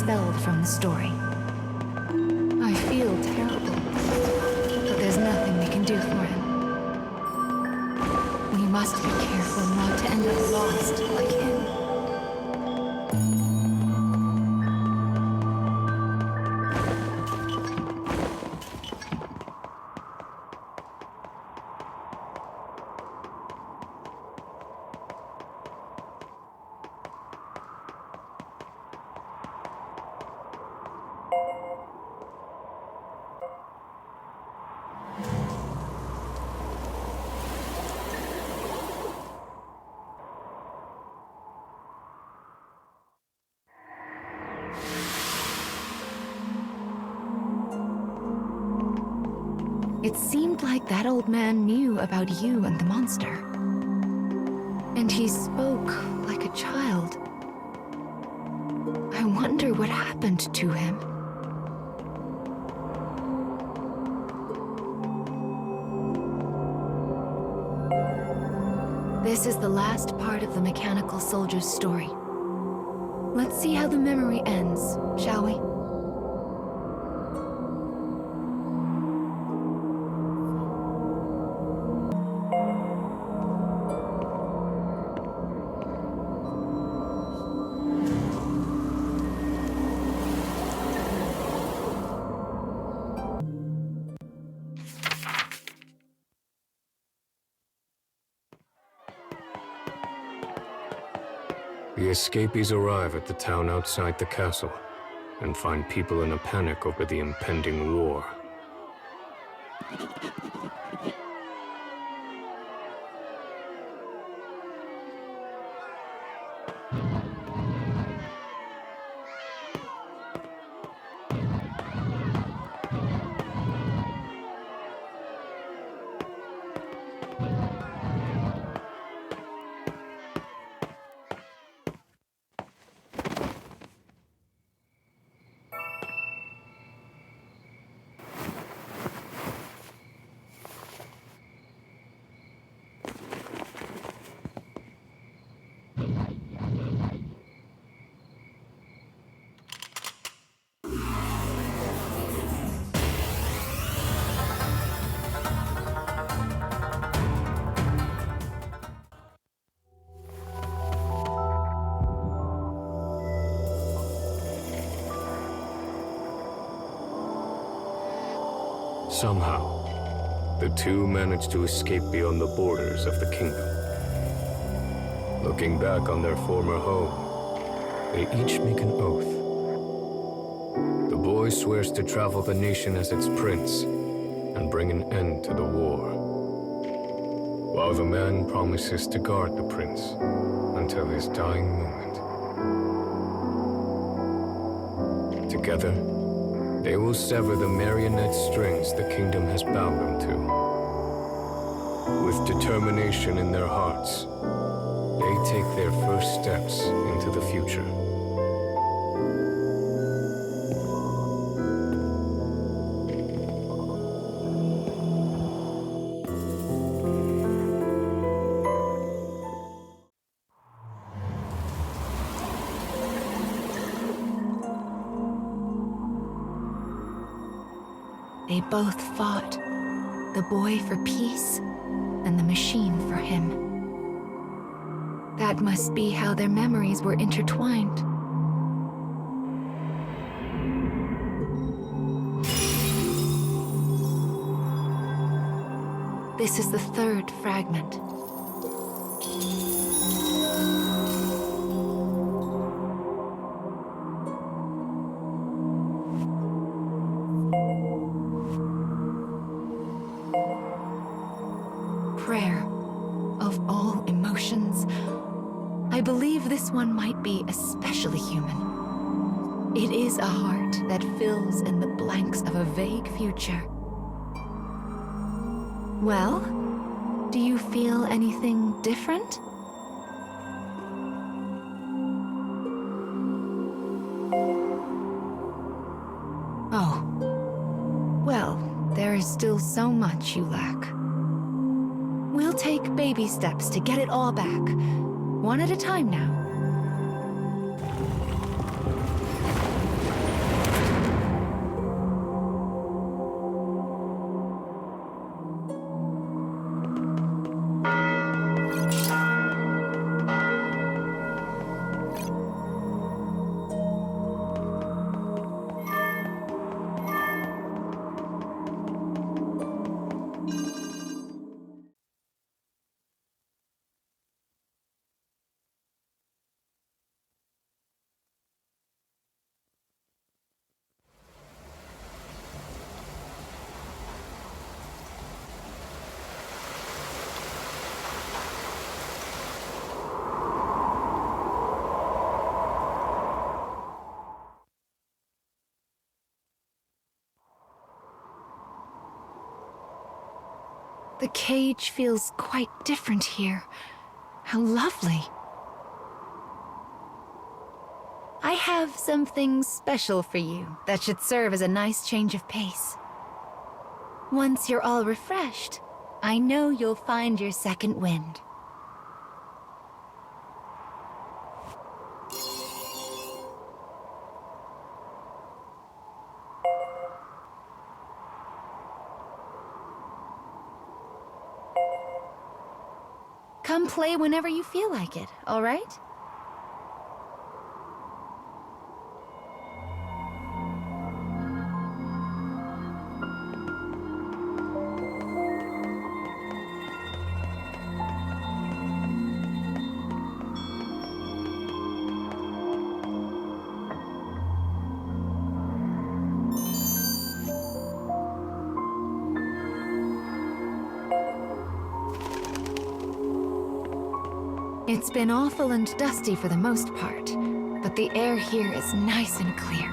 expelled from the story. I feel terrible, but there's nothing we can do for him. We must be careful not to end up lost like him. It seemed like that old man knew about you and the monster. And he spoke like a child. I wonder what happened to him. This is the last part of the mechanical soldier's story. Let's see how the memory ends, shall we? The escapees arrive at the town outside the castle and find people in a panic over the impending war. Somehow, the two managed to escape beyond the borders of the kingdom. Looking back on their former home, they each make an oath. The boy swears to travel the nation as its prince and bring an end to the war, while the man promises to guard the prince until his dying moment. Together, they will sever the marionette strings the kingdom has bound them to. With determination in their hearts, they take their first steps into the future. They both fought, the boy for peace and the machine for him. That must be how their memories were intertwined. This is the third fragment. Prayer of all emotions. I believe this one might be especially human. It is a heart that fills in the blanks of a vague future. Well, do you feel anything different? Oh. Well, there is still so much you lack. We'll take baby steps to get it all back, one at a time now. The cage feels quite different here. How lovely. I have something special for you that should serve as a nice change of pace. Once you're all refreshed, I know you'll find your second wind. Come play whenever you feel like it, all right? It's been awful and dusty for the most part, but the air here is nice and clear.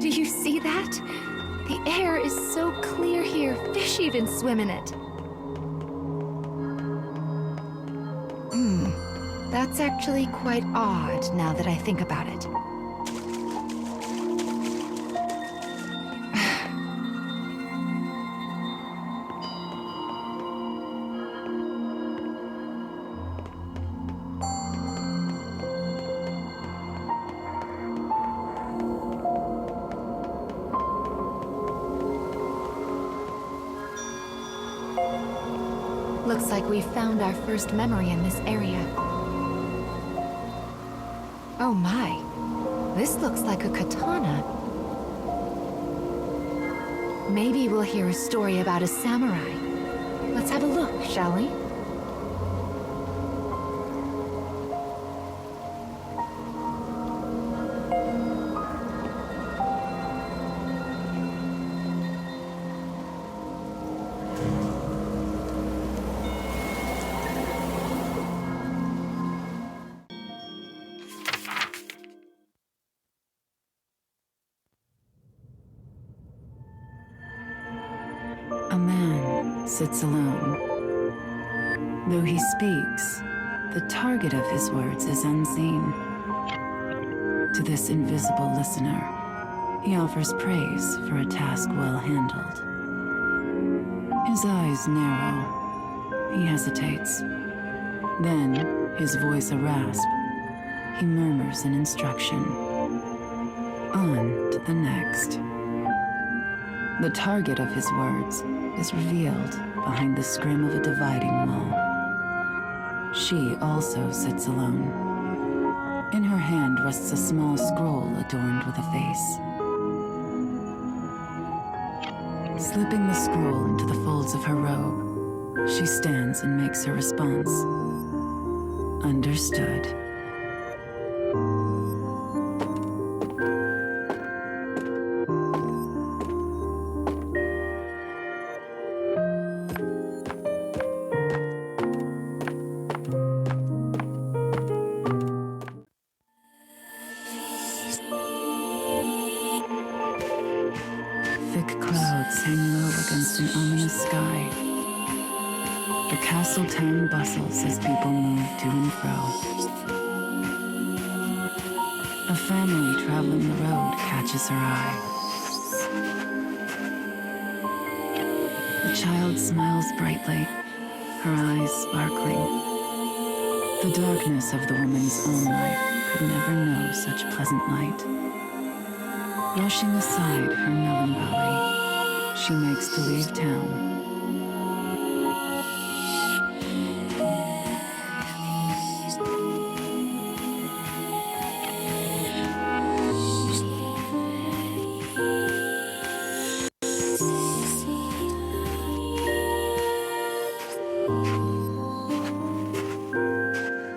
Do you see that? The air is so clear here, fish even swim in it. That's actually quite odd now that I think about it. Looks like we found our first memory in this area. Oh my, this looks like a katana. Maybe we'll hear a story about a samurai. Let's have a look, shall we? A man sits alone. Though he speaks, the target of his words is unseen. To this invisible listener, he offers praise for a task well handled. His eyes narrow. He hesitates. Then, his voice a rasp, he murmurs an instruction. On to the next. The target of his words is revealed behind the scrim of a dividing wall. She also sits alone. In her hand rests a small scroll adorned with a face. Slipping the scroll into the folds of her robe, she stands and makes her response. Understood. Thick clouds hang low against an ominous sky. The castle town bustles as people move to and fro. A family traveling the road catches her eye. The child smiles brightly, her eyes sparkling. The darkness of the woman's own life could never know such pleasant light. Brushing aside her melancholy, she makes to leave town.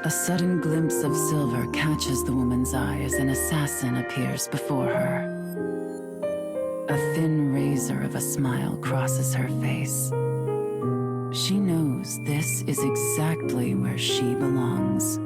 A sudden glimpse of silver catches the woman's eye as an assassin appears before her. A thin razor laser of a smile crosses her face. She knows this is exactly where she belongs.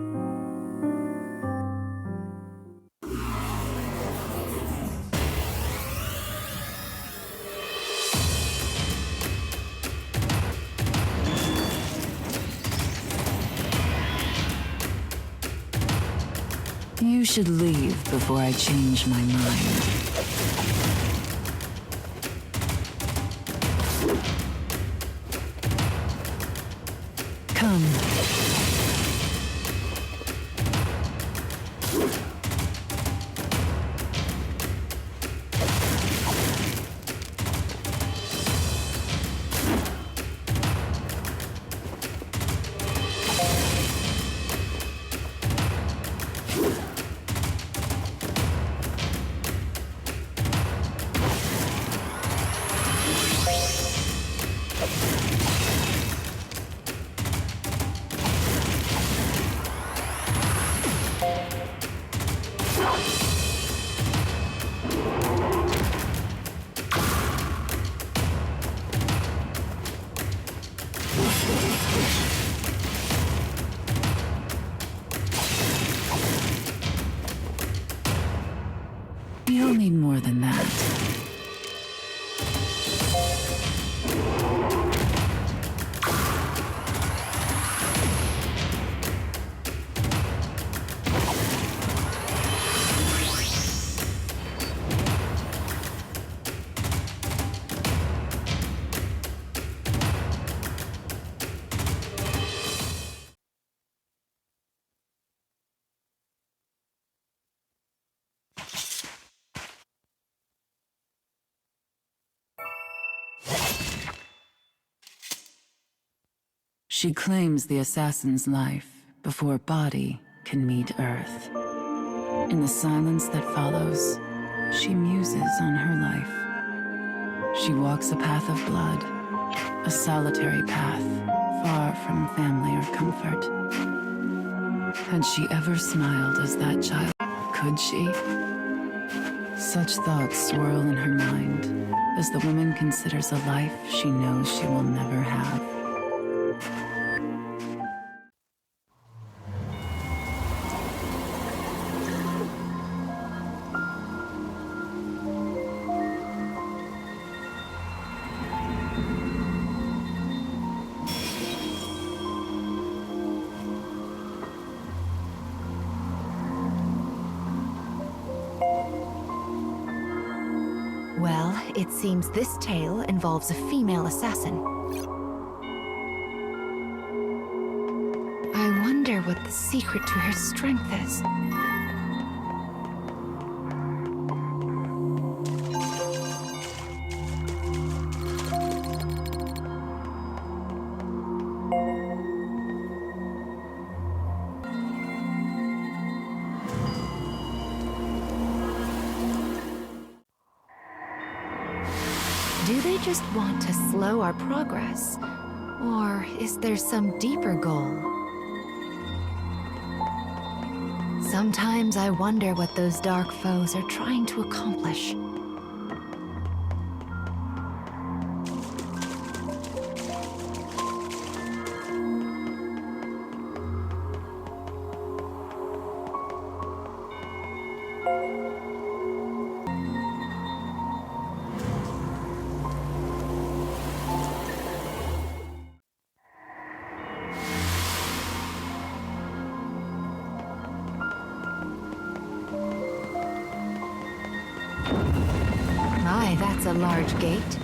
You should leave before I change my mind. Come. You'll need more than that. She claims the assassin's life before body can meet Earth. In the silence that follows, she muses on her life. She walks a path of blood, a solitary path, far from family or comfort. Had she ever smiled as that child? Could she? Such thoughts swirl in her mind as the woman considers a life she knows she will never have. Well, it seems this tale involves a female assassin. I wonder what the secret to her strength is. Do they just want to slow our progress? Or is there some deeper goal? Sometimes I wonder what those dark foes are trying to accomplish. My, that's a large gate.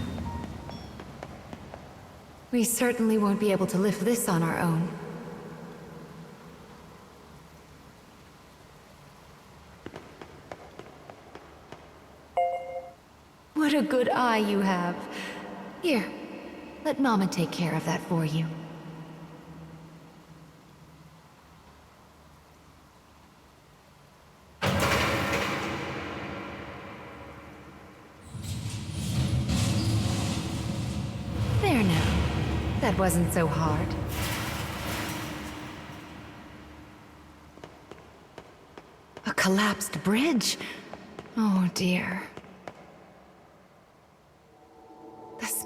We certainly won't be able to lift this on our own. What a good eye you have. Here, let Mama take care of that for you. There now. That wasn't so hard. A collapsed bridge? Oh dear.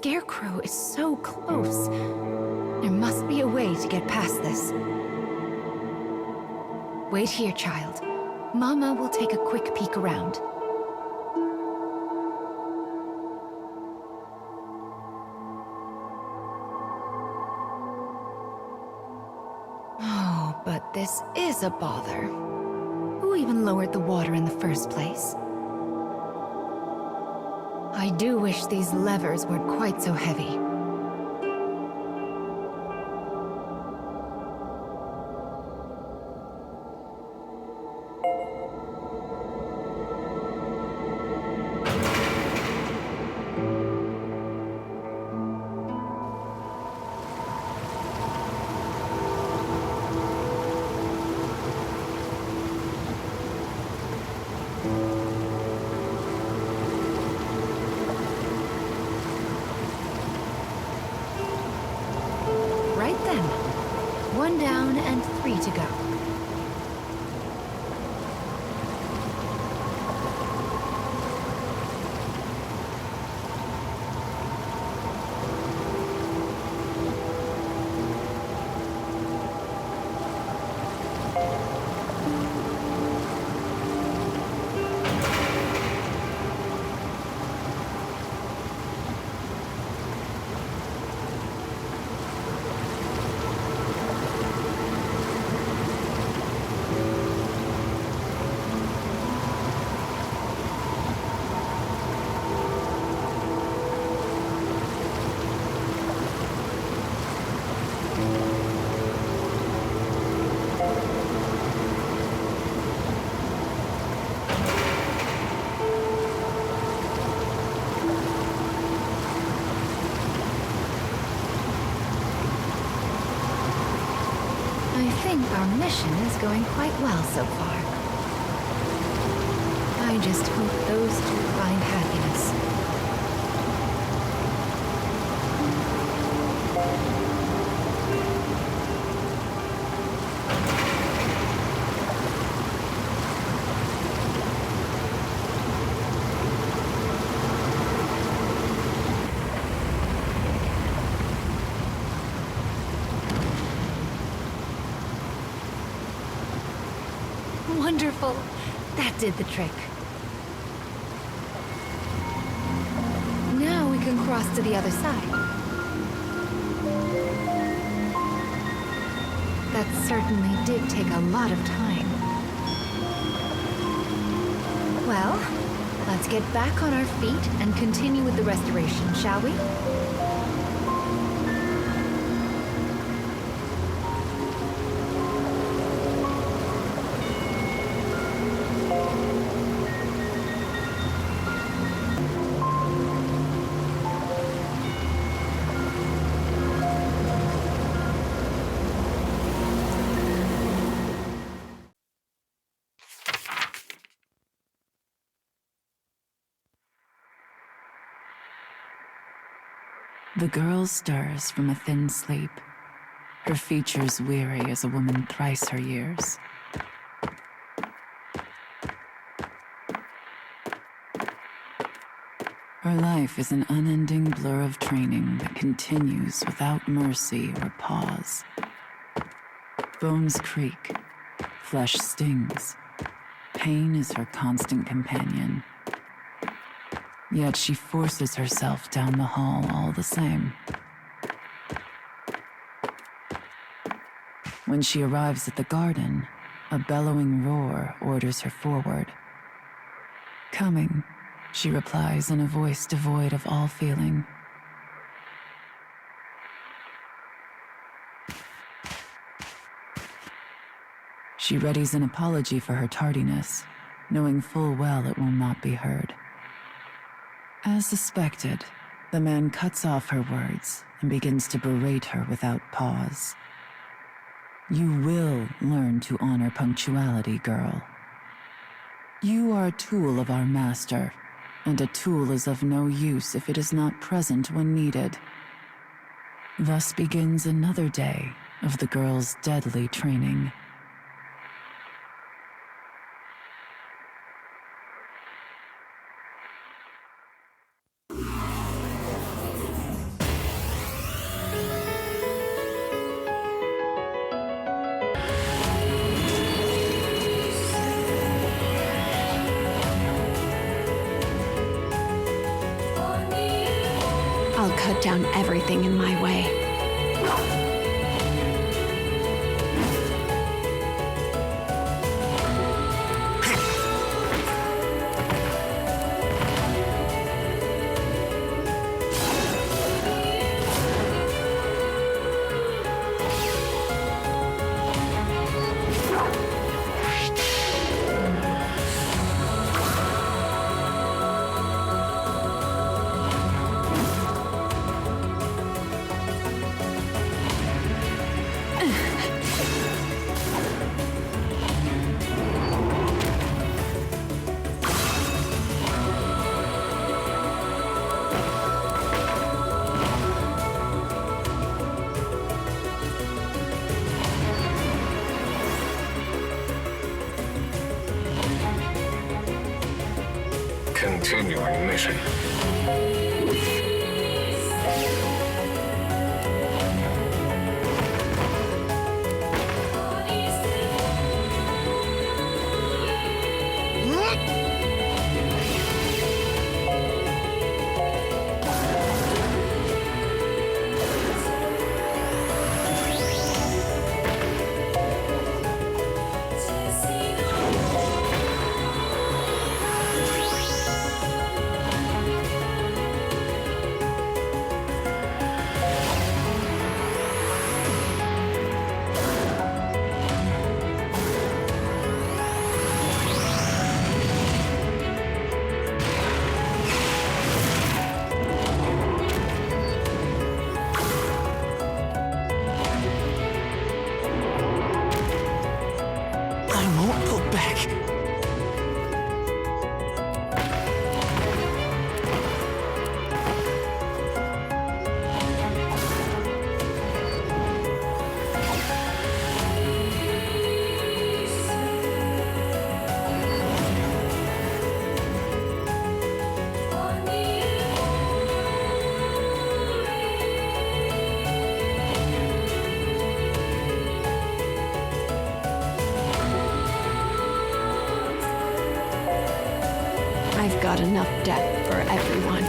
scarecrow is so close. There must be a way to get past this. Wait here, child. Mama will take a quick peek around. Oh, but this is a bother. Who even lowered the water in the first place? I do wish these levers weren't quite so heavy. Right then. 1 down and 3 to go. I think our mission is going quite well so far. I just hope those two find happiness. Wonderful! That did the trick. Now we can cross to the other side. That certainly did take a lot of time. Well, let's get back on our feet and continue with the restoration, shall we? The girl stirs from a thin sleep, her features weary as a woman thrice her years. Her life is an unending blur of training that continues without mercy or pause. Bones creak, flesh stings. Pain is her constant companion. Yet she forces herself down the hall all the same. When she arrives at the garden, a bellowing roar orders her forward. Coming, she replies in a voice devoid of all feeling. She readies an apology for her tardiness, knowing full well it will not be heard. As suspected, the man cuts off her words and begins to berate her without pause. You will learn to honor punctuality, girl. You are a tool of our master, and a tool is of no use if it is not present when needed. Thus begins another day of the girl's deadly training. cut down everything in my way. Continuing mission. I've got enough debt for everyone.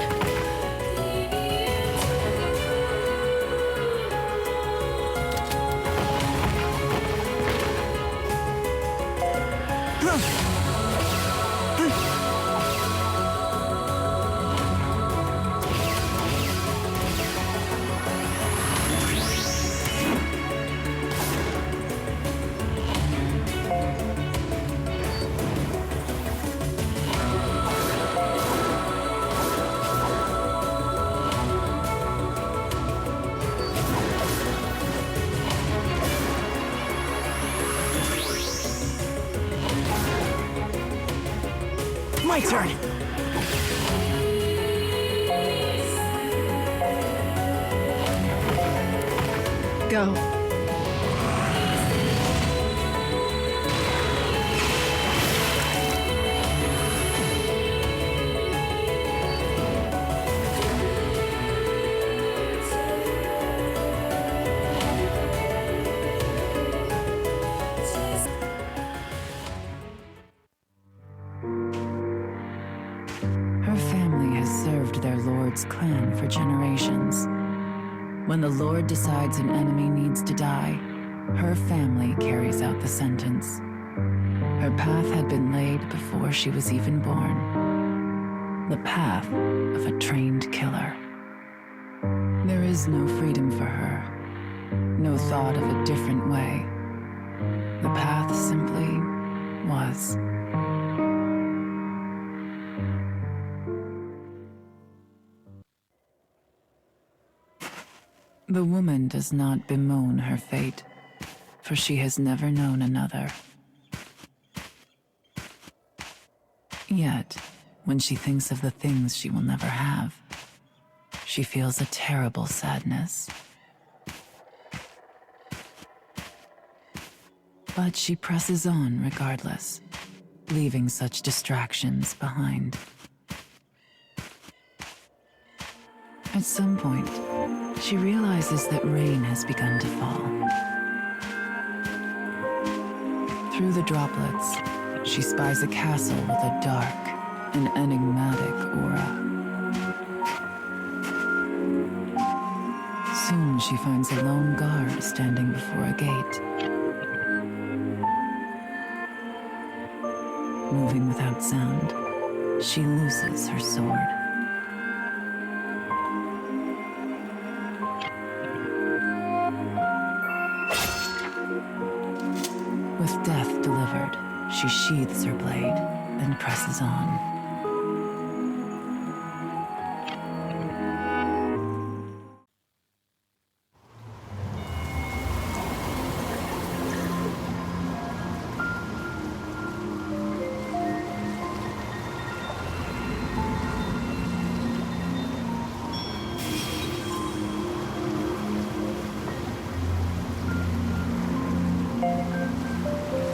My turn! Go. Clan for generations. When the Lord decides an enemy needs to die, her family carries out the sentence. Her path had been laid before she was even born. The path of a trained killer. There is no freedom for her, no thought of a different way. The path simply was. The woman does not bemoan her fate, for she has never known another. Yet, when she thinks of the things she will never have, she feels a terrible sadness. But she presses on regardless, leaving such distractions behind. At some point, she realizes that rain has begun to fall. Through the droplets, she spies a castle with a dark and enigmatic aura. Soon she finds a lone guard standing before a gate. Moving without sound, she looses her sword. With death delivered, she sheathes her blade and presses on.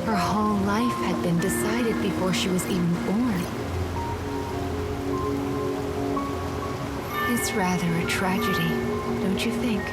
Her whole life had been decided before she was even born. It's rather a tragedy, don't you think?